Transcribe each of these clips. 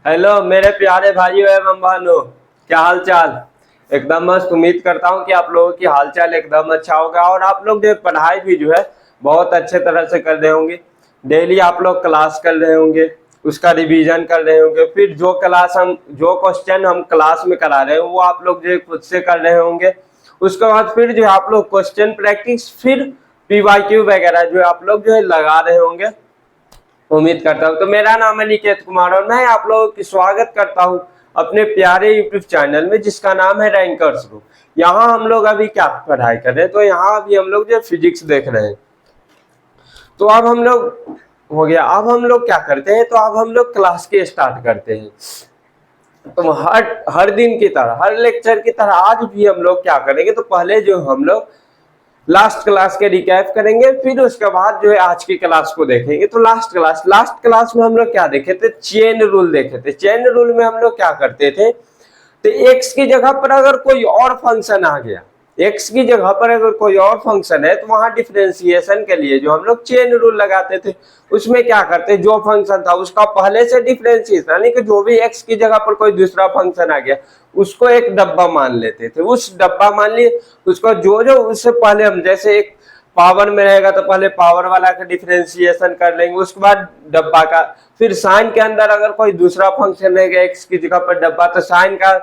Hello मेरे प्यारे भाइयों एवं बहनों, क्या हाल चाल। एकदम मस्त। उम्मीद करता हूँ कि आप लोगों की हालचाल एकदम अच्छा होगा और आप लोग जो पढ़ाई भी जो है बहुत अच्छे तरह से कर रहे होंगे। डेली आप लोग क्लास कर रहे होंगे, उसका रिवीजन कर रहे होंगे, फिर जो क्वेश्चन हम क्लास में करा रहे हैं वो आप लोग जो खुद से कर रहे होंगे। उसके बाद फिर जो आप लोग क्वेश्चन प्रैक्टिस, फिर पीवाईक्यू वगैरह जो आप लोग जो है लगा रहे होंगे। उम्मीद करता हूँ। तो मेरा नाम है निकेत कुमार और मैं आप लोगों की स्वागत करता हूँ अपने प्यारे यूट्यूब चैनल में जिसका नाम है रैंकर्स ग्रुप। यहाँ हम लोग अभी क्या पढ़ाई कर रहे हैं, तो यहाँ अभी हम लोग जो फिजिक्स देख रहे हैं। तो अब हम लोग हो गया, अब हम लोग क्या करते हैं, तो अब हम लोग क्लास के स्टार्ट करते हैं। तो हर हर दिन की तरह, हर लेक्चर की तरह आज भी हम लोग क्या करेंगे, तो पहले जो हम लोग लास्ट क्लास के रिकैप करेंगे, फिर उसके बाद जो है आज की क्लास को देखेंगे। तो लास्ट क्लास में हम लोग क्या देखे थे, चेन रूल देखे थे। चेन रूल में हम लोग क्या करते थे, तो एक्स की जगह पर अगर कोई और फंक्शन आ गया, एक्स की जगह पर अगर कोई और फंक्शन है, तो वहां डिफरेंशिएशन के लिए जो हम लोग चेन रूल लगाते थे, उसमें क्या करते, जो फंक्शन था उसका पहले से डिफरेंशिएशन, यानी कि जो भी एक्स की जगह पर कोई दूसरा फंक्शन आ गया उसको एक डब्बा मान लेते थे। उस डब्बा मान लिए उसको, जो जो उससे पहले हम जैसे एक पावर में रहेगा तो पहले पावर वाला का डिफरेंशिएशन कर लेंगे, उसके बाद डब्बा का, फिर साइन के अंदर अगर कोई दूसरा फंक्शन रहेगा एक्स की जगह पर डब्बा, तो साइन का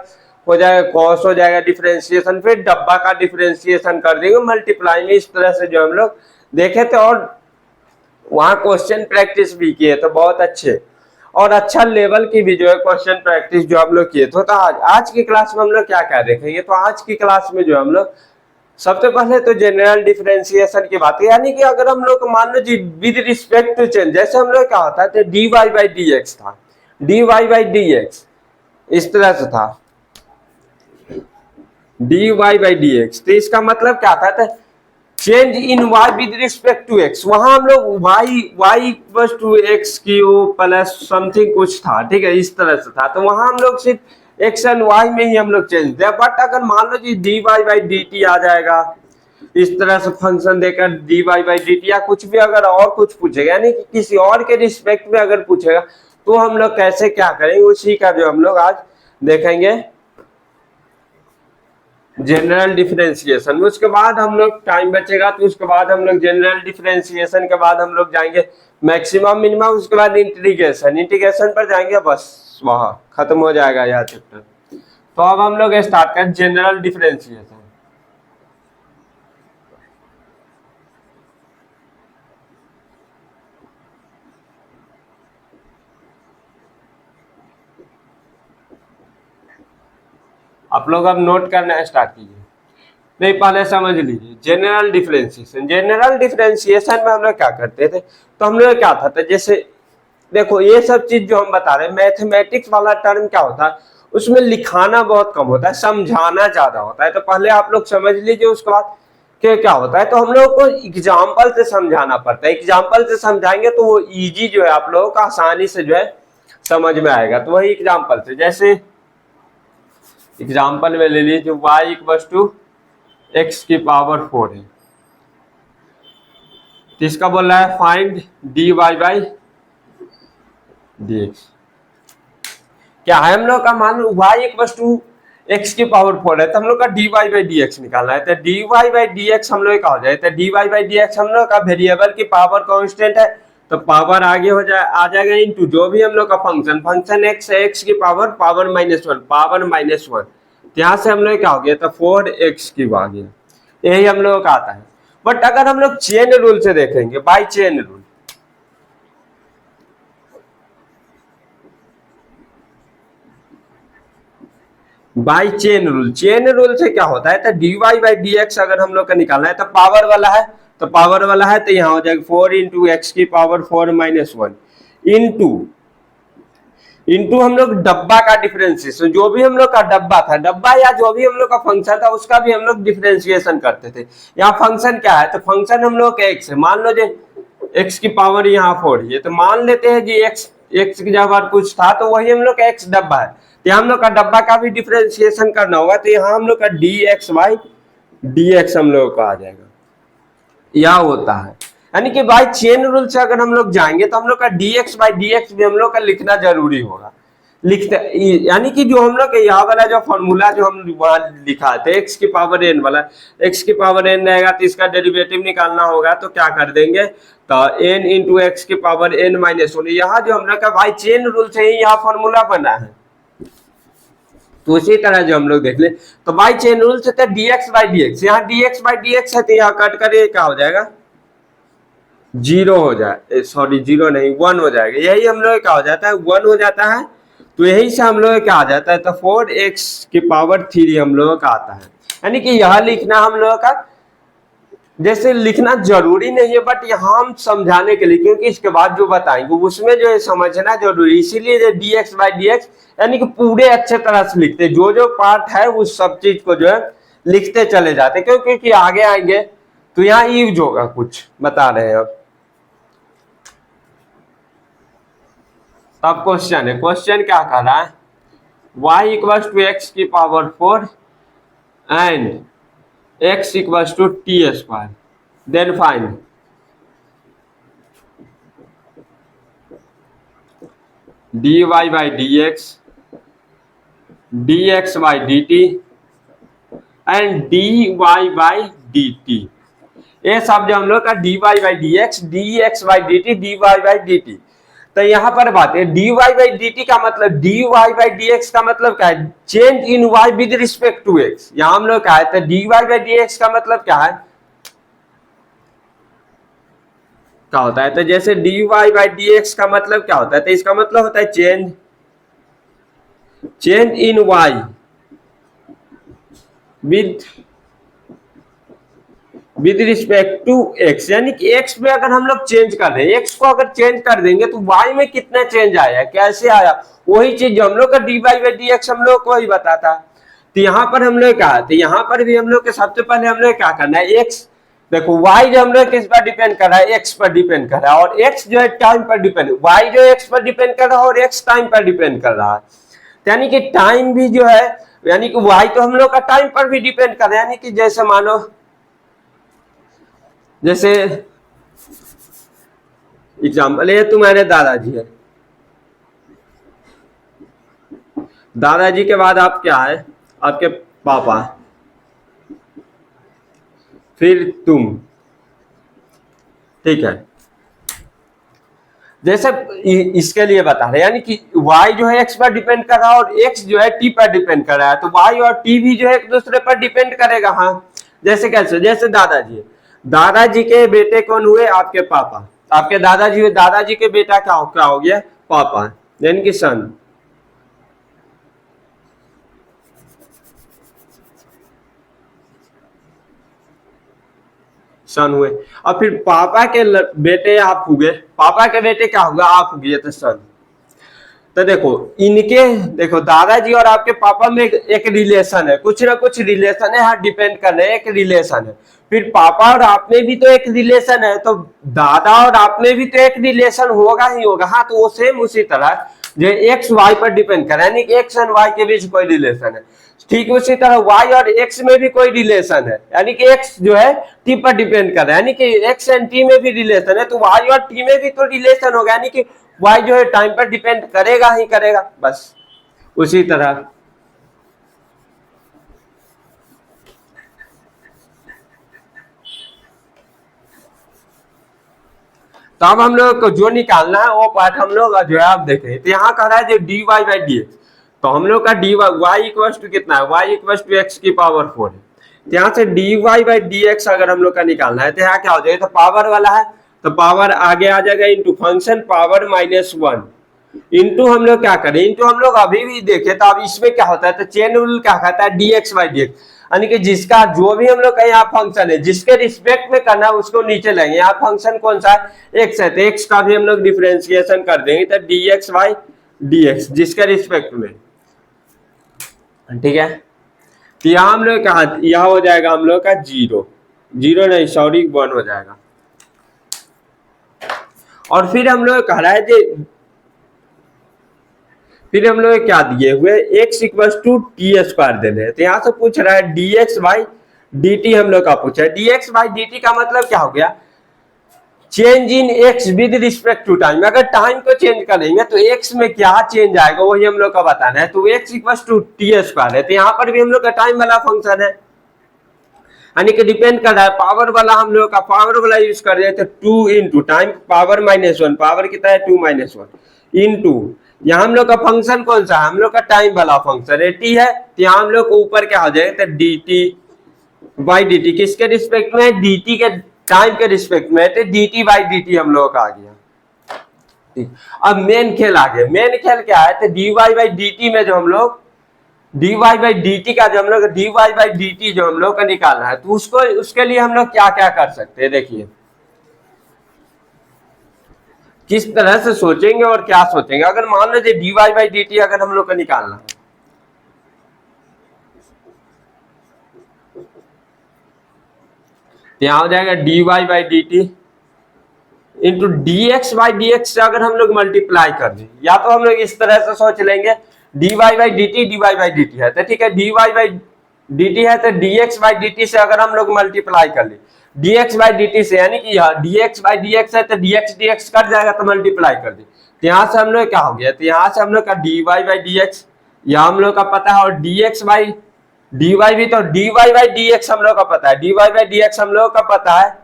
हो जाएगा कॉस हो जाएगा डिफरेंशिएशन, फिर डब्बा का डिफरेंशिएशन कर देंगे मल्टीप्लाई में। इस तरह से जो हम लोग देखे थे और वहां क्वेश्चन प्रैक्टिस भी किए तो बहुत अच्छे और अच्छा लेवल की भी जो है क्वेश्चन प्रैक्टिस जो हम लोग किए थे। तो आज की क्लास में हम लोग क्या क्या देखेंगे, तो आज की क्लास में जो हम लोग सबसे पहले तो जनरल डिफरेंशिएशन की बात है, यानी कि अगर हम लोग मान लो जी विद रिस्पेक्ट टू चेंज, जैसे हम लोग क्या होता है D Y by D X था, D Y by D X इस तरह से था, D Y by D x. तो इसका मतलब क्या था, change in Y with respect to X. वहां हम लोग Y equal to X cube plus something कुछ था, ठीक है, इस तरह से था। तो वहां हम लोग सिर्फ एक्स एंड वाई में ही हम लोग चेंज थे। बट अगर मान लो जी D Y by D T आ जाएगा, इस तरह से फंक्शन देकर D Y by D T, या कुछ भी अगर और कुछ पूछेगा, यानी कि किसी और के रिस्पेक्ट में अगर पूछेगा, तो हम लोग कैसे क्या करेंगे, उसी का जो हम लोग आज देखेंगे जनरल डिफरेंशिएशन। उसके बाद हम लोग टाइम बचेगा तो उसके बाद हम लोग जनरल डिफरेंशिएशन के बाद हम लोग जाएंगे मैक्सिमम मिनिमम, उसके बाद इंटीग्रेशन, इंटीग्रेशन पर जाएंगे, बस वहां खत्म हो जाएगा यह चैप्टर। तो अब हम लोग स्टार्ट करें जनरल डिफरेंशिएशन। आप लोग अब नोट करना स्टार्ट कीजिए। नहीं, पहले समझ लीजिए जनरल डिफरेंशिएशन। जनरल डिफरेंशिएशन में हम लोग क्या करते थे, तो हम लोग क्या था, जैसे देखो ये सब चीज जो हम बता रहे हैं, मैथमेटिक्स वाला टर्म क्या होता है, उसमें लिखाना बहुत कम होता है, समझाना ज्यादा होता है। तो पहले आप लोग समझ लीजिए, उसके बाद क्या होता है, तो हम लोग को एग्जाम्पल से समझाना पड़ता है। एग्जाम्पल से समझाएंगे तो वो इजी जो है आप लोगों को आसानी से जो है समझ में आएगा। तो वही एग्जाम्पल से, जैसे एग्जाम्पल में ले लीजिए y इक्वल टू एक्स की पावर 4 है, तो इसका बोल रहा है find d Y by D x. क्या है हम लोग का, मान लो y इक्वल टू एक्स की पावर 4 है, तो हम लोग का D Y by D x निकालना है। तो D Y by D x हम लोग का हो जाए, तो D Y by D x हम लोग का वेरिएबल की पावर कांस्टेंट है, तो पावर आगे हो जाए आ जाएगा इनटू जो भी हम लोग का फंक्शन एक्स है, एक्स की पावर पावर -1, पावर -1, यहाँ से हम लोग क्या हो गया, तो 4x क्यूब आ गया। यही हम लोगों का आता है। बट अगर हम लोग चेन रूल से देखेंगे, by chain rule, by chain rule, chain rule से क्या होता है, तो D Y by D x अगर हम लोग का निकालना है, तो पावर वाला है, तो पावर वाला है, तो यहाँ हो जाएगा 4 इंटू एक्स की पावर 4 -1 इंटू हम लोग डब्बा का डिफरेंशिएशन, जो भी हम लोग का डब्बा था, डब्बा या जो भी हम लोग का फंक्शन था उसका भी हम लोग डिफरेंशिएशन करते थे। यहाँ फंक्शन क्या है, तो फंक्शन हम लोग का एक्स है, मान लो जो एक्स की पावर यहाँ 4 है, तो मान लेते हैं जी एक्स की जगह कुछ था, तो वही हम लोग का एक्स डब्बा है, तो हम लोग का डब्बा का भी डिफरेंशिएशन करना होगा, तो यहाँ हम लोग का d x by D x हम लोग का आ जाएगा। यह होता है, यानी कि बाय चेन रूल से अगर हम लोग जाएंगे तो हम लोग का dx बाई डी एक्स भी हम लोग का लिखना जरूरी होगा। लिखते, यानी कि जो हम लोग यहाँ वाला जो फॉर्मूला जो हम वहां लिखा थे एक्स की पावर एन वाला, एक्स की पावर एन रहेगा तो इसका डेरिवेटिव निकालना होगा तो क्या कर देंगे, तो एन इंटू एक्स की पावर एन माइनस वन। यहाँ जो हम लोग का भाई चेन रूल से ही यहाँ फॉर्मूला बना है, तो उसी तरह जो हम लोग देख ले तो बाई चेन रूल से dx बाई dx, यहाँ dx बाई dx है तो यहाँ कट कर क्या हो जाएगा, जीरो हो जाए, सॉरी जीरो नहीं 1 हो जाएगा, यही हम लोग क्या हो जाता है 1 हो जाता है। तो यही से हम लोग क्या आ जाता है, तो 4x की पावर 3 हम लोगों का आता है। यानी कि यह लिखना हम लोगों का, जैसे लिखना जरूरी नहीं है बट यहाँ हम समझाने के लिए, क्योंकि इसके बाद जो बताएंगे उसमें जो है समझना जरूरी, इसीलिए जो dx बाई dx यानी कि पूरे अच्छे तरह से लिखते, जो जो पार्ट है उस सब चीज को जो है लिखते चले जाते, क्योंकि आगे आएंगे तो यहाँ यूज होगा, कुछ बता रहे हैं अब। तब क्वेश्चन है, क्वेश्चन क्या कर रहा है, y इक्वल टू एक्स की power 4 and x equal to t square, then find dy by dx, dx by dt and dy by dt। ये सब जो हम लोग का dy by dx, dx by dt, dy by dt। तो यहाँ पर बात है dy बाई dt का मतलब, dy बाई dx का मतलब क्या है, change in y with respect to x। यहाँ हम लोग क्या है, तो dy बाई dx का मतलब क्या है, क्या होता है, तो जैसे dy बाई dx का मतलब क्या होता है, तो इसका मतलब होता है change in y with respect to x, यानी कि x में अगर हम लोग चेंज कर रहे हैं, x को अगर चेंज कर देंगे तो y में कितना चेंज आया, कैसे आया, वही चीज हम लोग का dy बाई dx हम लोग को ही बताता। तो यहाँ पर हम लोग क्या, तो यहाँ पर भी हम लोग के सबसे पहले हम लोग क्या करना है, x देखो y जो हम लोग किस पर डिपेंड कर रहा है, x पर डिपेंड कर रहा है, और x जो है टाइम पर डिपेंड, y जो x पर डिपेंड कर रहा है और x टाइम पर डिपेंड कर रहा है। यानी कि टाइम भी जो है, यानी कि y तो हम लोग का टाइम पर भी डिपेंड कर रहा है, यानी कि जैसे मानो, जैसे एग्जाम्पल ये तुम्हारे दादाजी है, दादाजी के बाद आप क्या है, आपके पापा, फिर तुम, ठीक है। जैसे इसके लिए बता रहे, यानी कि y जो है x पर डिपेंड कर रहा है और x जो है t पर डिपेंड कर रहा है, तो y और t भी जो है एक दूसरे पर डिपेंड करेगा। हाँ, जैसे कैसे, जैसे दादाजी, दादाजी के बेटे कौन हुए, आपके पापा, आपके दादाजी हुए, दादाजी के बेटा क्या हो गया, पापा, यानी कि सन, सन हुए। और फिर पापा के बेटे आप हुए, पापा के बेटे क्या हुआ, आप हुए, तो सन। तो देखो इनके, देखो दादाजी और आपके पापा में एक रिलेशन है, कुछ ना कुछ रिलेशन है, हाँ डिपेंड कर रहे हैं, एक रिलेशन है। फिर पापा और आप में भी तो एक रिलेशन है, तो दादा और आप में भी तो एक रिलेशन होगा ही होगा। हाँ, तो वो सेम उसी तरह जो एक्स वाई पर डिपेंड कर रहा है, यानी कि एक्स एंड वाई के बीच कोई रिलेशन है, ठीक उसी तरह वाई और एक्स में भी कोई रिलेशन है, यानी कि एक्स जो है टी पर डिपेंड कर रहा है, यानी कि एक्स एंड टी में भी रिलेशन है, तो वाई और टी में भी तो रिलेशन होगा, यानी कि वाई जो है टाइम पर डिपेंड करेगा ही करेगा, बस उसी तरह। तो अब हम लोग को जो निकालना है वो पार्ट हम लोग जो है आप देखें, तो यहाँ कह रहा है जो d Y by D x, तो हम लोग का डी वाई इक्वल टू कितना है, वाई इक्वल टू एक्स की पावर 4 है। तो यहाँ से d Y by D x अगर हम लोग का निकालना है तो यहाँ क्या हो जाएगा, तो पावर वाला है तो पावर आगे आ जाएगा इंटू फंक्शन पावर -1 इंटू हम लोग क्या करें, इंटू हम लोग अभी भी देखे तो अब इसमें क्या होता है, तो चेन रूल क्या कहता है, D x by D x, यानी कि जिसका जो भी हम लोग का यहाँ फंक्शन है जिसके रिस्पेक्ट में करना है उसको नीचे लेंगे। यहाँ फंक्शन कौन सा है, एक्स है, तो एक्स का भी हम लोग डिफरेंशिएशन कर देंगे, तो d x by D x जिसके रिस्पेक्ट में, ठीक है। तो यहाँ हम लोग कहा, यहाँ हो जाएगा हम लोग का 0 नहीं सॉरी 1 हो जाएगा। और फिर हम लोग कह रहा है कि फिर हम लोग क्या दिए हुए, x equal to t square देने हैं, तो यहाँ से पूछ रहा है dx बाई dt हम लोग का पूछा है, dx बाई dt का मतलब क्या हो गया, change in x with respect to time, अगर टाइम को चेंज करेंगे तो एक्स में क्या चेंज आएगा वही हम लोग का बताना है। तो x equal to t square है, तो यहाँ पर भी हम लोग का टाइम वाला फंक्शन है, यानी कि डिपेंड कर रहा है पावर वाला, हम लोग का पावर वाला यूज कर रहे हैं। तो 2 इंटू टाइम पावर -1, पावर कितना है 2 - 1 इंटू यहाँ हम लोग का फंक्शन कौन सा है, हम लोग का टाइम वाला फंक्शन है टी है, तो यहाँ हम लोग को ऊपर क्या हो जाएगा तो D T by D T, किसके रिस्पेक्ट में है, डी टी के टाइम के रिस्पेक्ट में है, तो D T by D t हम लोग का आ गया। अब मेन खेल आ गया, मेन खेल क्या है, तो D Y by D t में जो हम लोग d Y by D t का जो हम लोग d Y by D t जो हम लोग का निकालना है, तो उसको उसके लिए हम लोग क्या क्या कर सकते हैं, देखिए किस तरह से सोचेंगे और क्या सोचेंगे। अगर मान लीजिए d Y by D t अगर हम लोग का निकालना है, तो यहां हो जाएगा d Y by D t into D x by D x से अगर हम लोग मल्टीप्लाई कर दें, या तो हम लोग इस तरह से सोच लेंगे d Y by D t है, तो ठीक है D Y by D t है, तो d x by D t से अगर हम लोग मल्टीप्लाई कर ले d x by D t से, यानी कि यहाँ d x by D x है तो डी एक्स कट जाएगा तो मल्टीप्लाई कर दे, तो यहाँ से हम लोग क्या हो गया, तो यहाँ से हम लोग का D Y by D x यहाँ हम लोग का पता है, और d x by d y भी, तो D Y by D x हम लोग का पता है, D Y by D x हम लोग का पता है,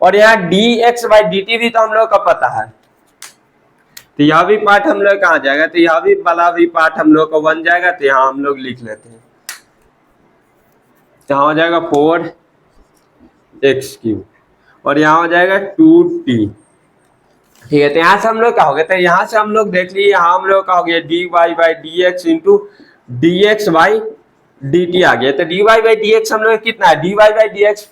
और यहाँ d x by D t भी तो हम लोग का पता है, तो यह भी पार्ट हम लोग कहाँ जाएगा, तो यह भी वाला भी पार्ट हम लोग का बन जाएगा, तो यहाँ हम लोग लिख लेते हैं, यहाँ हो जाएगा 4x³ और यहाँ हो जाएगा 2t, ठीक है। तो यहाँ से हम लोग क्या हो गया, तो यहाँ से हम लोग देख लीजिए, यहाँ हम लोग का हो गया D Y by D X into D x by D T आ गया, तो D Y by D x हम लोग कितना है, D Y by D X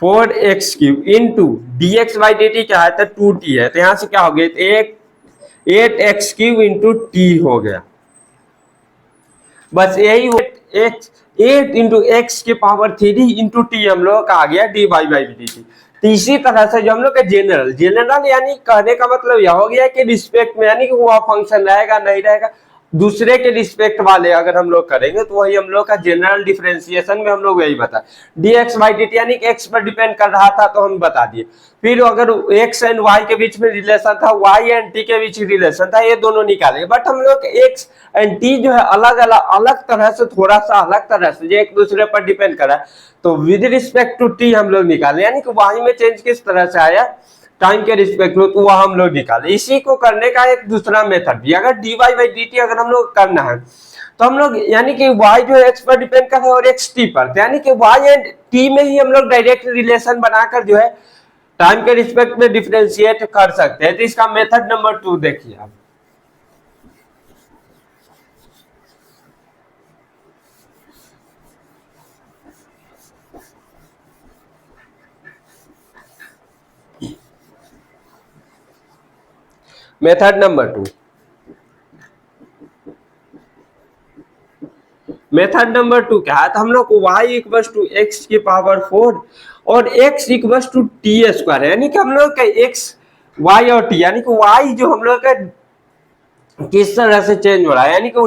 4x³ into D x by D T क्या है, तो 2t है, तो यहाँ से क्या हो गया, 8x³ इंटू टी हो गया, बस यही 8 इंटू एक्स के पावर 3 इंटू टी हम लोग का आ गया D Y by D t. तो इसी तरह से जो हम लोग का जनरल यानी कहने का मतलब यह हो गया कि रिस्पेक्ट में, यानी कि वह फंक्शन रहेगा नहीं रहेगा, दूसरे के रिस्पेक्ट वाले अगर हम लोग करेंगे तो वही हम लोग का जनरल डिफरेंशिएशन में हम लोग यही बता D x by D T, यानी कि एक्स पर डिपेंड कर रहा था तो हम बता दिए। फिर अगर एक्स एंड वाई के बीच में रिलेशन था, वाई एंड टी के बीच रिलेशन था, ये दोनों निकालेंगे, बट हम लोग एक्स एंड टी जो है अलग तरह से, थोड़ा सा अलग तरह से जो एक दूसरे पर डिपेंड कर रहा है, तो विद रिस्पेक्ट टू टी हम लोग निकाले, यानी कि वाई में चेंज किस तरह से आया टाइम के रिस्पेक्ट में, तो वह हम लोग निकाले। इसी को करने का एक दूसरा मेथड भी, अगर d Y by D t अगर हम लोग करना है तो हम लोग यानी कि y जो है x पर डिपेंड कर रहा है और x t पर, यानी कि y एंड t में ही हम लोग डायरेक्ट रिलेशन बनाकर जो है टाइम के रिस्पेक्ट में डिफरेंशिएट कर सकते हैं। तो इसका मेथड नंबर 2 देखिए आप, मेथड नंबर 2, मेथड नंबर 2 क्या है, तो हम लोग y इक्वल टू एक्स की पावर 4 और x equal to t square, यानी कि हम लोग का x y और t, यानी कि y जो हम लोग का किस तरह से चेंज हो रहा है, यानी कि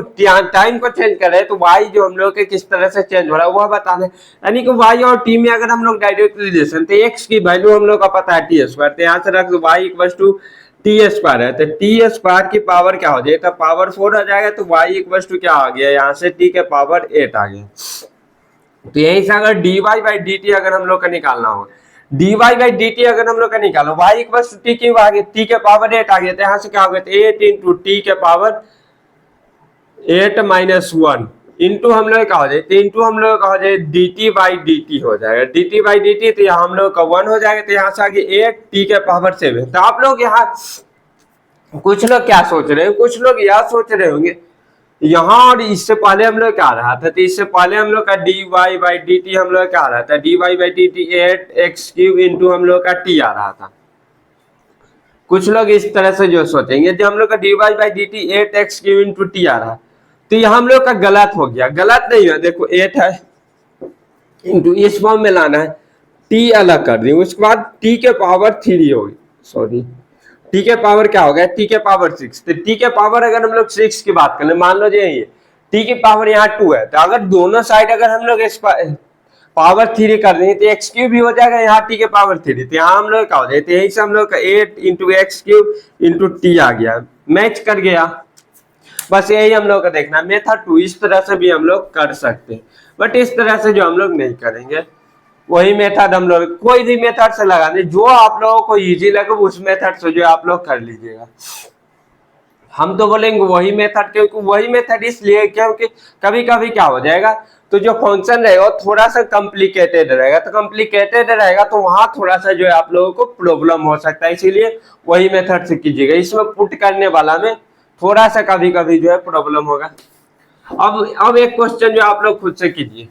टाइम को चेंज कर रहे हैं, तो y जो हम लोग के किस तरह से चेंज हो रहा है वह बताना है, यानी कि y और t में अगर हम लोग डायरेक्ट रिलेशन, तो x की वैल्यू हम लोग का पता है टी स्क्वायर, तो यहाँ से रख दो y equal to t square है, तो टी स्क्वायर की पावर क्या हो जाएगा, तो पावर 4 आ जाएगा, तो y इक्वल टू क्या आ गया, यहाँ से t के पावर 8 आ गया। तो यही से अगर d Y by D t अगर हम लोग का निकालना हो, d Y by D t अगर हम लोग का निकालो, y इक्वल टू टी की टी के पावर 8 आ गया, तो यहाँ से क्या हो गया, 8 इंटू टी के पावर 8 - 1 इंटू हम लोग का हो जाए, तो इंटू हम लोग का हो जाए D T by D T हो जाएगा, D T by D t, तो यहाँ हम लोग का 1 हो जाएगा, तो यहाँ से आगे 8 टी के पावर 7। तो आप लोग यहाँ कुछ लोग क्या सोच रहे हैं, कुछ लोग यह सोच रहे होंगे यहाँ, और इससे पहले हम लोग क्या रहा था, तो इससे पहले हम लोग का D Y by D t हम लोग क्या रहा था, D Y by D T 8x³ into हम लोग का टी आ रहा था। कुछ लोग इस तरह से जो सोचेंगे, जब हम लोग का D Y by D T 8x³ into T आ रहा, तो यहाँ हम लोग का गलत हो गया, गलत नहीं है, देखो 8 है इंटू इस फॉर्म में लाना है, टी अलग कर दी, उसके बाद टी के पावर 3 होगी, सॉरी टी के पावर क्या हो गया, टी के पावर 6, तो टी के पावर अगर हम लोग 6 की बात करें, मान लो ये टी की पावर यहाँ 2 है, तो अगर दोनों साइड अगर हम लोग पावर 3 कर देंगे तो एक्स क्यूब भी हो जाएगा, यहाँ टी के पावर 3, तो यहाँ हम लोग क्या हो जाए, यही से हम लोग का 8 into X cube into T आ गया, मैच कर गया। बस यही हम लोग का देखना मेथड 2, इस तरह से भी हम लोग कर सकते हैं, बट इस तरह से जो हम लोग नहीं करेंगे, वही मेथड हम लोग कोई भी मेथड से लगाने, जो आप लोगों को इजी लगे उस मेथड से जो आप लोग कर लीजिएगा। हम तो बोलेंगे वही मेथड, क्योंकि वही मेथड इसलिए क्योंकि कभी कभी क्या हो जाएगा, तो जो फंक्शन रहेगा वो थोड़ा सा कॉम्प्लिकेटेड रहेगा, तो कॉम्प्लिकेटेड रहेगा तो वहां थोड़ा सा जो है आप लोगों को प्रॉब्लम हो सकता है, इसीलिए वही मेथड से कीजिएगा। इसमें पुट करने वाला में थोड़ा सा कभी कभी जो है प्रॉब्लम होगा। अब एक क्वेश्चन जो आप लोग खुद से कीजिए,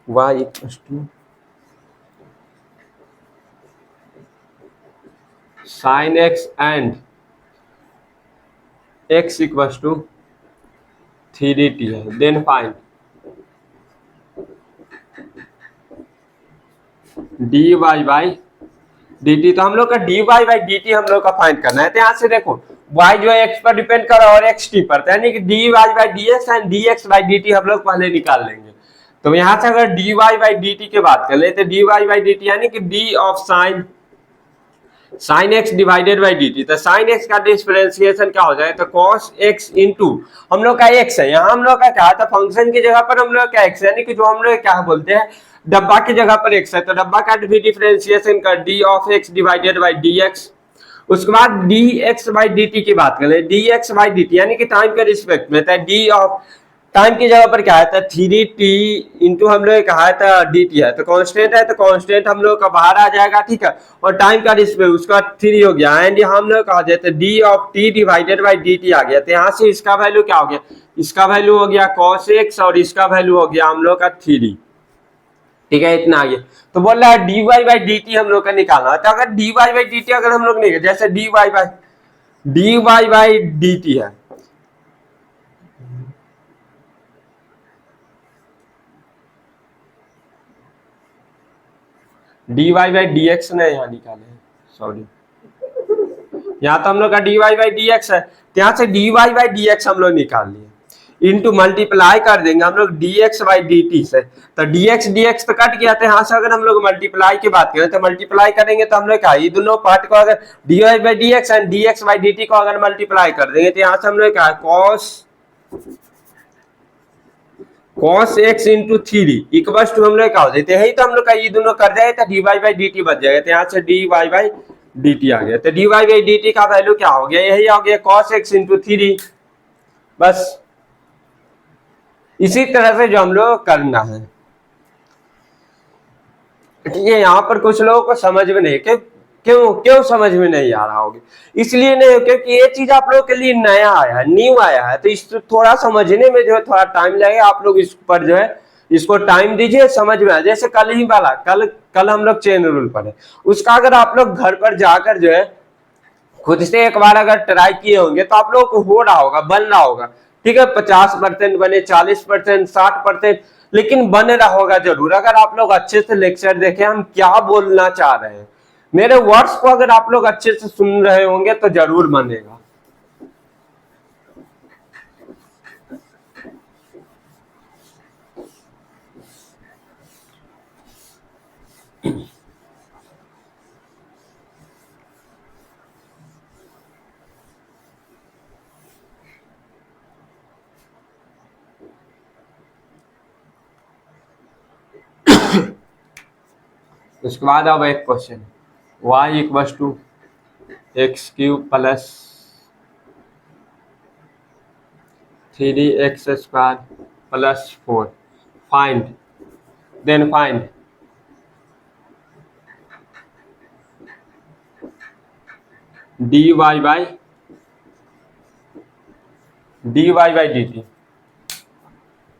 y equals to sin x and x equals to 3t है, then find dy by dt। तो हम लोग का dy बाई dt हम लोग का फाइंड करना है, तो यहाँ से देखो y जो है x पर डिपेंड कर रहा है और x t पर, यानी कि dy by dx and dx by dt हम लोग पहले निकाल लेंगे। तो यहाँ से अगर dy बाई dt की बात कर ले तो dy बाई dt यानी कि d of sine x divided by dt, तो साइन x का डिफरेंशिएशन क्या हो जाए, तो cos x इंटू हम लोग का x है, यहाँ हम लोग का क्या है, तो फंक्शन की जगह पर हम लोग का x है, यानी कि जो हम लोग क्या बोलते हैं डब्बा की जगह पर x है, तो डब्बा का भी डिफरेंशिएशन कर d of x divided by dx। उसके बाद dx बाई dt की बात करें, dx बाई dt यानी कि टाइम के रिस्पेक्ट में, तो d ऑफ टाइम की जगह पर क्या है, था 3t इंटू हम लोग कहा है था dt है, तो कांस्टेंट है, तो कांस्टेंट हम लोग का बाहर आ जाएगा, ठीक है, और टाइम का रिस्पेक्ट उसका 3 हो गया, एंड हम लोग कहा जाए d of t divided by dt आ गया, तो यहाँ से इसका वैल्यू क्या हो गया, इसका वैल्यू हो गया cos x और इसका वैल्यू हो गया हम लोग का 3, ठीक है, इतना आ गया। तो बोल रहा है dy बाई dt हम लोग का निकालना है, तो अगर dy बाई dt अगर हम लोग नहीं, जैसे dy बाई dt है, dy बाई dx ने यहाँ निकाले, सॉरी यहाँ तो हम लोग का dy बाई dx है, तो यहाँ से dy बाई dx हम लोग निकाल लिए, इनटू मल्टीप्लाई कर देंगे हम लोग dx बाई dt से, तो dx तो कट गया था, यहाँ से अगर हम लोग मल्टीप्लाई की बात करें तो मल्टीप्लाई करेंगे तो हम लोग क्या, ये दोनों पार्ट को अगर dy by dx and dx by dt को अगर मल्टीप्लाई कर देंगे तो यहाँ से हम लोग क्या cos x into 3 equals to हम लोग क्या हो जाते हैं, तो हम लोग का ये दोनों कर जाए तो dy बाई dt बच जाएगा, तो यहाँ से dy बाई dt आ गया, तो dy बाई dt का वैल्यू क्या हो गया, यही हो गया cos x इंटू 3। बस इसी तरह से जो हम लोग करना है, ठीक है। यहाँ पर कुछ लोगों को समझ में नहीं, क्यों समझ में नहीं आ रहा होगा, इसलिए नहीं क्योंकि ये चीज आप लोगों के लिए नया आया है, न्यू आया है, तो इसको थोड़ा समझने में जो है थोड़ा टाइम लगेगा, आप लोग इस पर जो है इसको टाइम दीजिए, समझ में आए। जैसे कल ही वाला कल हम लोग चेन रूल पढ़े, उसका अगर आप लोग घर पर जाकर जो है खुद से एक बार अगर ट्राई किए होंगे तो आप लोग को हो रहा होगा, बन रहा होगा, ठीक है, 50% बने, 40%, 60%, लेकिन बन रहा होगा जरूर, अगर आप लोग अच्छे से लेक्चर देखें हम क्या बोलना चाह रहे हैं, मेरे वर्ड्स को अगर आप लोग अच्छे से सुन रहे होंगे तो जरूर बनेगा। उसके बाद अब एक question, y equals to x cube plus 3x square plus 4, find then find dy by dt।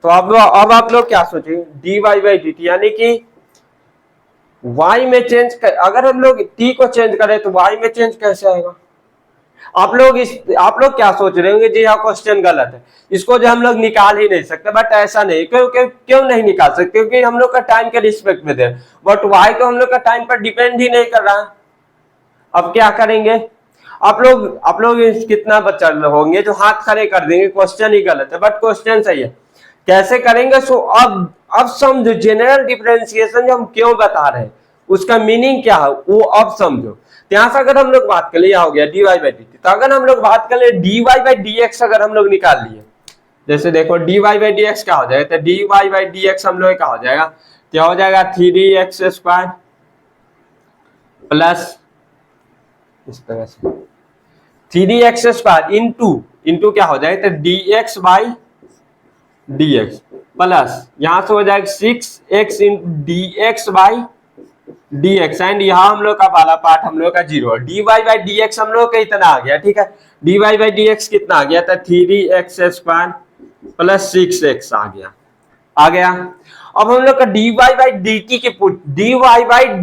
तो अब आप लोग क्या सोचे, dy बाई dt यानी कि y में चेंज अगर हम लोग t को चेंज करें तो y में चेंज कैसे आएगा, आप लोग क्या सोच रहे होंगे जी, यहाँ क्वेश्चन गलत है, इसको जो हम लोग निकाल ही नहीं सकते, बट ऐसा नहीं। क्यों नहीं निकाल सकते? क्योंकि हम लोग का टाइम के रिस्पेक्ट में दे, बट वाई तो हम लोग का टाइम पर डिपेंड ही नहीं कर रहा। अब क्या करेंगे? आप लोग कितना बच्चा होंगे जो हाथ खड़े कर देंगे क्वेश्चन ही गलत है, बट क्वेश्चन सही है। कैसे करेंगे? सो अब समझो जनरल डिफरेंशिएशन जो हम क्यों बता रहे हैं, उसका मीनिंग क्या है वो अब समझो। यहां से अगर हम लोग बात कर ले, हो गया dy बाई dt, तो अगर हम लोग बात कर ले dy बाई dx अगर हम लोग निकाल लिए, जैसे देखो dy बाई dx क्या हो जाएगा, तो dy बाई dx हम लोग क्या हो जाएगा, क्या हो जाएगा 3x स्क्वायर प्लस इस तरह से 3x स्क्वायर इंटू क्या हो जाएगा, तो dx बाई dx प्लस यहां से हो जाएगा 6x dx by dx, and यहाँ हम लोग का वाला पार्ट हम लोग का 0, dy बाई dx हम लोग का इतना आ गया, ठीक है। dy बाई dx कितना आ गया था, 3x स्क्वायर प्लस 6x आ गया। अब हम लोग का dy बाई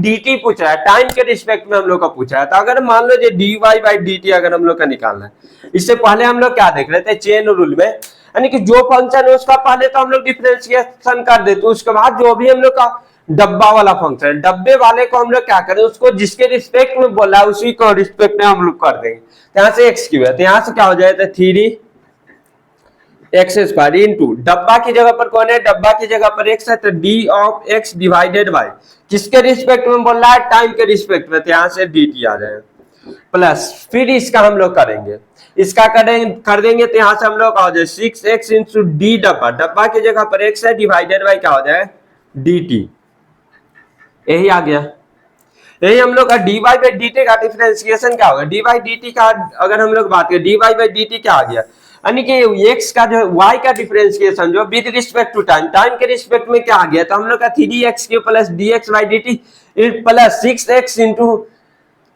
dt पूछा है, टाइम के रिस्पेक्ट में हम लोग का पूछा है। तो अगर मान लो जो dy बाई dt अगर हम लोग का निकालना है, इससे पहले हम लोग क्या देख रहे थे, चेन रूल में, यानी कि जो फंक्शन है उसका पहले तो हम लोग डिफरेंशिएशन कर देते, उसके बाद जो भी हम लोग का डब्बा वाला फंक्शन, डब्बे वाले को हम लोग क्या करें, उसको जिसके रिस्पेक्ट में बोला है उसी को रिस्पेक्ट में हम लोग कर देंगे। यहाँ से x की है, तो यहाँ से क्या हो जाएगा, 3x स्क्वायर इंटू डब्बा की जगह पर कौन है, डब्बा की जगह पर x है, तो d of x divided by किसके रिस्पेक्ट में बोल रहा है, टाइम के रिस्पेक्ट में, तो यहाँ से dt आ जाएगा प्लस, फिर इसका हम लोग करेंगे, इसका कर देंगे, तो यहाँ से हम लोग आ जाए 6x इंटू डी, डब्बा की जगह पर x है, डिवाइडेड बाय क्या हो जाए dt, यही आ गया। यही हम लोग का dy बाई dt का डिफरेंशिएशन क्या होगा, dy बाई dt का अगर हम लोग बात करें, dy बाई dt क्या आ गया, यानी कि x का जो y का डिफरेंशिएशन जो with respect to time, time के रिस्पेक्ट में क्या आ गया, तो हम लोग का 3x plus dx by dt plus 6x into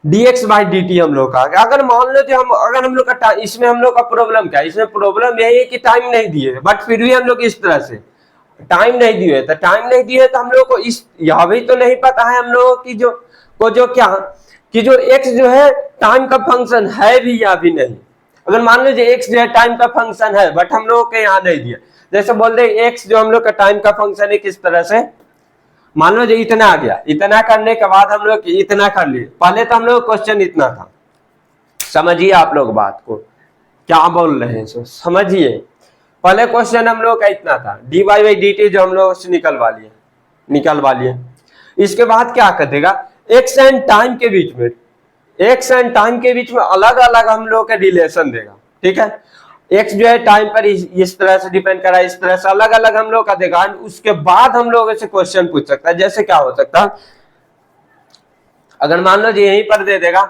dx by dt हम लोग का। अगर मान लो अगर हम लोग का इसमें हम लोग का प्रॉब्लम क्या है, इसमें प्रॉब्लम यही है कि टाइम नहीं दिए, बट फिर भी हम लोग इस तरह से टाइम नहीं दिए, तो टाइम नहीं दिए तो हम लोग को इस यह भी तो नहीं पता है हम लोगों की जो क्या कि जो x जो है टाइम का फंक्शन है भी या भी नहीं। अगर मान लीजिए x जो है टाइम का फंक्शन है, बट हम लोग के यहाँ नहीं दिया, जैसे बोल दे x जो हम लोग का टाइम का फंक्शन है, किस तरह से, मान लो जो इतना आ गया, इतना करने के बाद हम लोग इतना कर लिए, पहले तो हम लोग क्वेश्चन इतना था, समझिए आप लोग बात को क्या बोल रहे हैं, समझिए। पहले क्वेश्चन हम लोग का इतना था, dy बाई dt जो हम लोग से निकलवा लिए। इसके बाद क्या कर देगा, x एंड टाइम के बीच में अलग अलग हम लोग का रिलेशन देगा, ठीक है। x जो है टाइम पर इस तरह से डिपेंड करा, इस तरह से अलग अलग हम लोग का देगा, उसके बाद हम लोग ऐसे क्वेश्चन पूछ सकता है। जैसे क्या हो सकता है, अगर मान लो यहीं पर दे देगा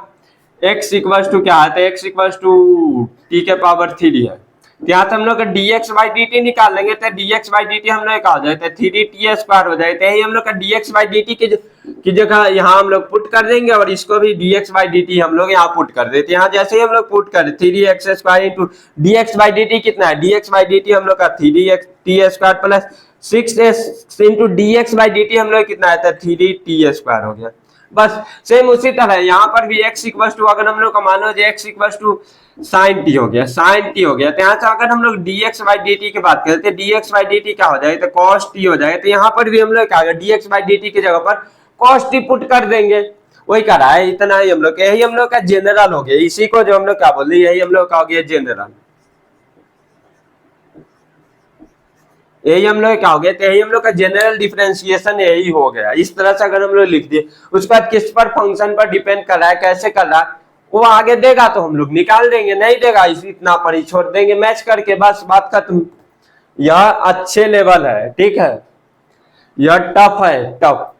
x इक्वल्स टू क्या है, x इक्वल्स टू t के पावर 3 है, यहाँ से हम लोग dx बाई dt निकाल लेंगे, तो dx बाई dt हम लोग आ जाए तो 3t स्क्वायर हो जाए, यही हम लोग का dx बाई dt की जगह यहाँ हम लोग पुट कर देंगे, और इसको भी dx बाई dt हम लोग यहाँ पुट कर देते हैं। यहाँ जैसे ही हम लोग पुट कर 3x square into dx by dt कितना है, dx बाई dt हम लोग का 3x t square plus 6s into dx by dt हम लोग कितना है, 3t स्क्वायर हो गया। बस सेम उसी तरह यहाँ पर भी x इक्वल टू, अगर हम लोग का मान लो x equal to sine t हो गया, तो यहाँ से अगर हम लोग dx बाई dt की बात करते हैं, dx बाई dt क्या हो जाएगा, तो cos t हो जाएगा। तो यहाँ पर भी हम लोग क्या dx बाई dt की जगह पर cos t पुट कर देंगे, वही करा है, इतना ही हम लोग, यही हम लोग का जनरल हो गया। इसी को जो हम लोग क्या बोल रहे, यही हम लोग का हो गया जनरल, यही हम लोग क्या हो गया, तो यही हम लोग का जनरल डिफरेंशिएशन यही हो गया। इस तरह से अगर हम लोग लिख दिए, उसके बाद किस पर फंक्शन पर डिपेंड कर रहा है, कैसे कर रहा है, वो आगे देगा तो हम लोग निकाल देंगे, नहीं देगा इतना पर ही छोड़ देंगे मैच करके, बस बात खत्म। यह अच्छे लेवल है, ठीक है, यह टफ है, टफ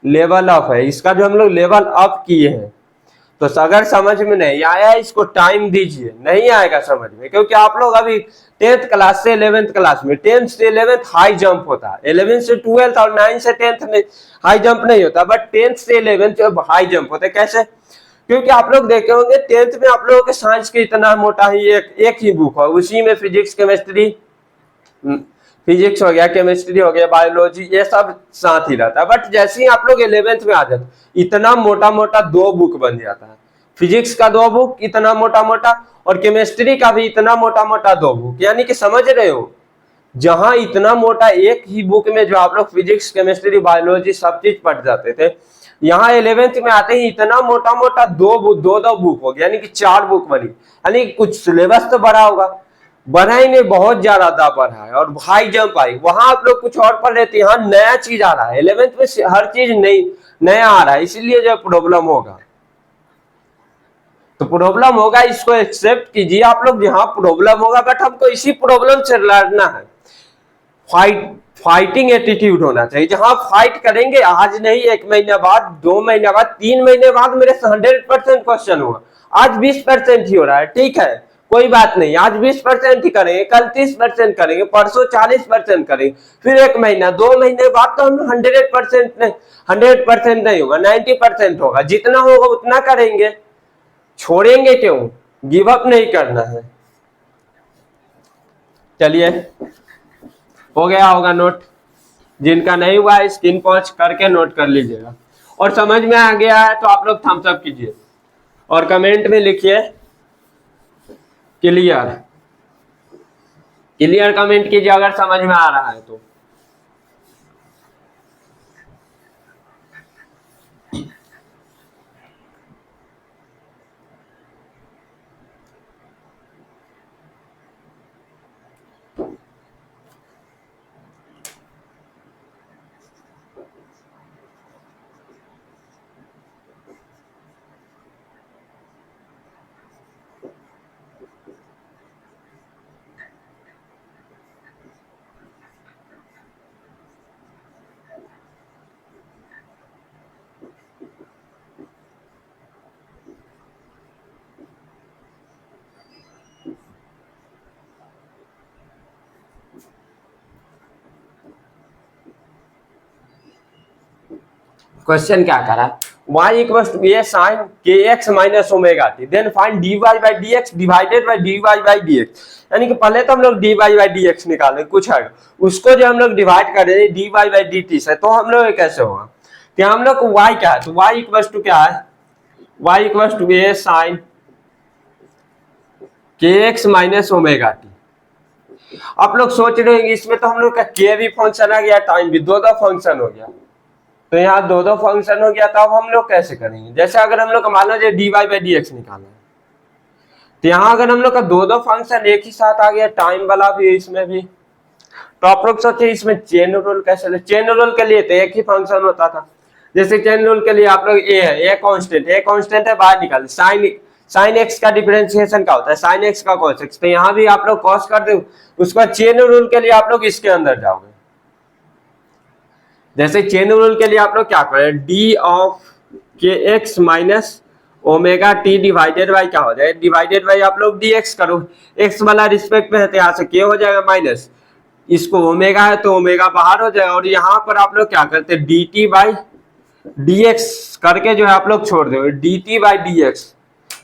लेवल अप है, इसका जो हम लोग लेवल अप किए हैं। तो अगर समझ में नहीं आया, इसको टाइम दीजिए, नहीं आएगा समझ में, क्योंकि आप लोग अभी 10th क्लास से 11th क्लास में, 10th से 11th हाई जंप होता है, 11th से 12th और 9 से 10th में हाई जंप नहीं होता, बट 10th से 11th हाई जंप होता है। कैसे? क्योंकि आप लोग देखे होंगे 10th में आप लोगों के साइंस के इतना मोटा ही एक ही बुक है, उसी में फिजिक्स हो गया, केमिस्ट्री हो गया, बायोलॉजी, ये सब साथ ही रहता है। बट जैसे ही आप लोग 11th में आ जाते, इतना मोटा मोटा 2 बुक बन जाता है, फिजिक्स का 2 बुक इतना मोटा मोटा, और केमिस्ट्री का भी इतना मोटा मोटा 2 बुक, यानी कि समझ रहे हो, जहां इतना मोटा एक ही बुक में जो आप लोग फिजिक्स केमिस्ट्री बायोलॉजी सब चीज पढ़ जाते थे, यहाँ 11th में आते ही इतना मोटा मोटा दो दो बुक हो गया, यानी कि 4 बुक बनी, यानी कि कुछ सिलेबस तो बढ़ा होगा, बढ़ा ही नहीं, बहुत ज्यादा बढ़ा है, और हाई जंप आई। वहां आप लोग कुछ और पढ़ रहे थे, यहाँ नया चीज आ रहा है, 11th में हर चीज नई नया आ रहा है, इसीलिए जो प्रॉब्लम होगा, तो प्रॉब्लम होगा, इसको एक्सेप्ट कीजिए आप लोग, यहाँ प्रॉब्लम होगा, बट हमको इसी प्रॉब्लम से लड़ना है। फाइटिंग एटीट्यूड होना चाहिए, जहां फाइट करेंगे, आज नहीं 1 महीने बाद, 2 महीने बाद, 3 महीने बाद मेरे से 100% क्वेश्चन हुआ, आज 20% ही हो रहा है, ठीक है कोई बात नहीं, आज 20% ही करेंगे, कल 30% करेंगे, परसों 40% करेंगे, फिर 1 महीना 2 महीने बाद तो हम 100% नहीं, 100% नहीं होगा, 90% होगा, जितना होगा उतना करेंगे, छोड़ेंगे क्यों, गिव अप नहीं करना है। चलिए, हो गया होगा नोट, जिनका नहीं हुआ है स्क्रीन पॉज करके नोट कर लीजिएगा, और समझ में आ गया है तो आप लोग थम्स अप कीजिए और कमेंट में लिखिए क्लियर, क्लियर कमेंट कीजिए अगर समझ में आ रहा है तो। क्वेश्चन क्या करा, y equal to a sin kx minus omega t, then find dy by dx divided by dy by dx, यानी कि पहले तो हम लोग dy बाई dx निकालें, कुछ है उसको जो हम लोग डिवाइड कर रहे हैं dy बाई dt से, तो हम लोग कैसे होगा, तो हम लोग को y क्या है, तो y इक्वल टू क्या है, y equal to a sin kx minus omega t. आप लोग सोच रहे होंगे इसमें तो हम लोग का k भी फंक्शन आ गया, टाइम भी, दो फंक्शन हो गया, तो यहाँ दो फंक्शन हो गया, तो अब हम लोग कैसे करेंगे, जैसे अगर हम लोग मान लो dy बाई dx निकालना है, तो यहाँ अगर हम लोग का दो फंक्शन एक ही साथ आ गया, टाइम वाला भी इसमें भी, तो आप लोग सोचिए इसमें चेन रूल कैसे ले, चेन रूल के लिए तो एक ही फंक्शन होता था, जैसे चेन रूल के लिए आप लोग ए है, ए कांस्टेंट है, बाहर निकाल, साइन एक्स का डिफरेंशिएशन क्या होता है, साइन एक्स का कॉस एक्स, तो यहाँ भी आप लोग कॉस कर दो, उसका चेन रूल के लिए आप लोग इसके अंदर जाओगे, जैसे चेन रूल के लिए आप लोग क्या करें, डी ऑफ के x minus omega T divided by क्या हो जाए, डिवाइडेड बाई आप लोग dx करो, x वाला रिस्पेक्ट में है तो यहाँ से k हो जाएगा माइनस, इसको ओमेगा है तो ओमेगा बाहर हो जाएगा, और यहाँ पर आप लोग क्या करते हैं dt बाई dx करके जो है आप लोग छोड़ दोगे, dt बाई dx,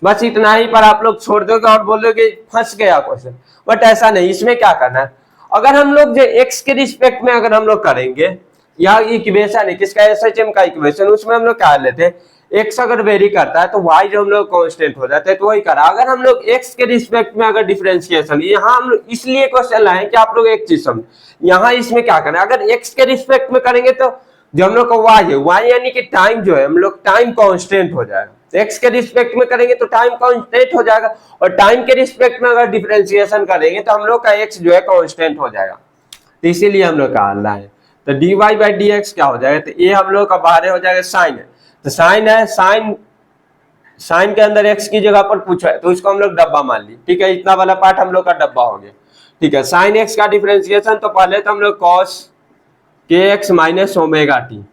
बस इतना ही पर आप लोग छोड़ दोगे और बोलोगे फंस गया क्वेश्चन, बट ऐसा नहीं, इसमें क्या करना है, अगर हम लोग जो x के रिस्पेक्ट में अगर हम लोग करेंगे, यह इक्वेशन है किसका, SHM का इक्वेशन, उसमें हम लोग क्या लेते हैं, x अगर वेरी करता है तो y जो हम लोग कांस्टेंट हो जाते हैं, तो वही करा, अगर हम लोग x के रिस्पेक्ट में अगर डिफरेंशिएशन, यहाँ हम लोग इसलिए क्वेश्चन लाए कि आप लोग एक चीज समझ, यहाँ इसमें क्या करना है, अगर x के रिस्पेक्ट में करेंगे तो जो हम लोग का y है, y यानी कि टाइम जो है हम लोग टाइम कांस्टेंट हो जाएगा, x के रिस्पेक्ट में करेंगे तो टाइम कांस्टेंट हो जाएगा, और टाइम के रिस्पेक्ट में अगर डिफरेंशिएशन करेंगे तो हम लोग का x जो है कांस्टेंट हो जाएगा, तो इसीलिए हम लोग का लाए, तो dy बाई dx क्या हो जाएगा, तो ये हम लोग का बाहर हो जाएगा साइन है, तो साइन है, साइन के अंदर x की जगह पर पूछा है तो इसको हम लोग डब्बा मान ली, ठीक है, इतना वाला पार्ट हम लोग का डब्बा हो गया, ठीक है, साइन x का डिफरेंशिएशन, तो पहले तो हम लोग cos kx minus omega T,